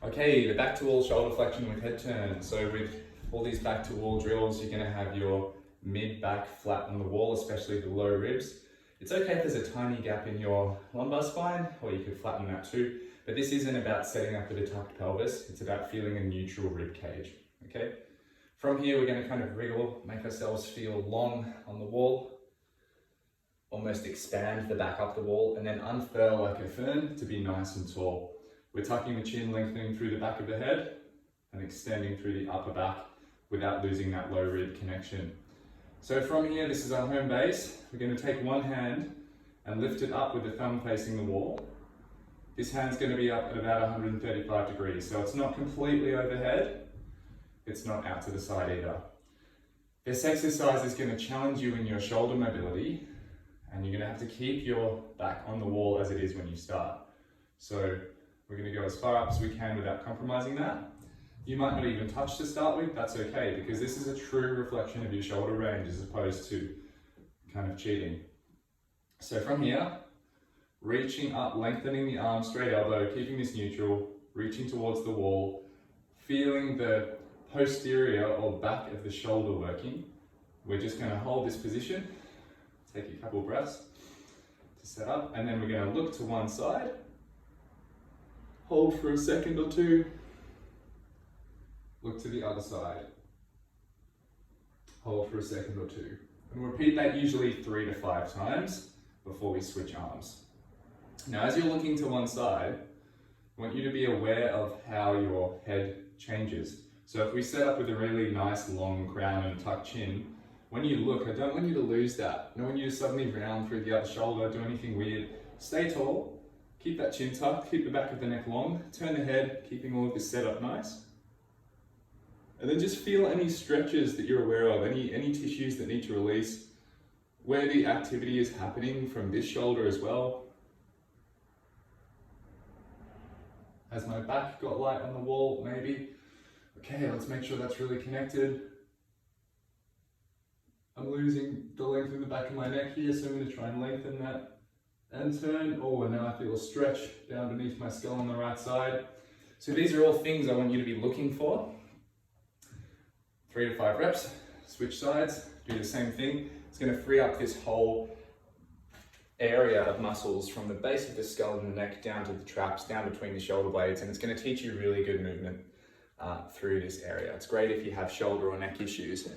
Okay, the back to wall shoulder flexion with head turn. So with all these back to wall drills, you're gonna have your mid back flat on the wall, especially the low ribs. It's okay if there's a tiny gap in your lumbar spine, or you could flatten that too, but this isn't about setting up with a tucked pelvis, it's about feeling a neutral rib cage, okay? From here, we're gonna kind of wriggle, make ourselves feel long on the wall, almost expand the back up the wall, and then unfurl like a fern to be nice and tall. We're tucking the chin, lengthening through the back of the head, and extending through the upper back without losing that low rib connection. So from here, this is our home base. We're going to take one hand and lift it up with the thumb facing the wall. This hand's going to be up at about 135 degrees, so it's not completely overhead. It's not out to the side either. This exercise is going to challenge you in your shoulder mobility, and you're going to have to keep your back on the wall as it is when you start. So we're going to go as far up as we can without compromising that. You might not even touch to start with, that's okay, because this is a true reflection of your shoulder range as opposed to kind of cheating. So from here, reaching up, lengthening the arm, straight elbow, keeping this neutral, reaching towards the wall, feeling the posterior or back of the shoulder working. We're just going to hold this position, take a couple breaths to set up, and then we're going to look to one side, hold for a second or two, look to the other side, hold for a second or two. And we'll repeat that usually 3 to 5 times before we switch arms. Now, as you're looking to one side, I want you to be aware of how your head changes. So if we set up with a really nice long crown and tucked chin, when you look, I don't want you to lose that. I don't want you to suddenly round through the other shoulder, do anything weird. Stay tall, keep that chin tucked, keep the back of the neck long, turn the head, keeping all of this set up nice. And then just feel any stretches that you're aware of, any tissues that need to release, where the activity is happening from this shoulder as well. Has my back got light on the wall? Maybe. Okay, let's make sure that's really connected. I'm losing the length in the back of my neck here, so I'm going to try and lengthen that and turn. Oh, and now I feel a stretch down beneath my skull on the right side. So these are all things I want you to be looking for. 3 to 5 reps, switch sides, do the same thing. It's going to free up this whole area of muscles from the base of the skull and the neck down to the traps, down between the shoulder blades, and it's going to teach you really good movement through this area. It's great if you have shoulder or neck issues.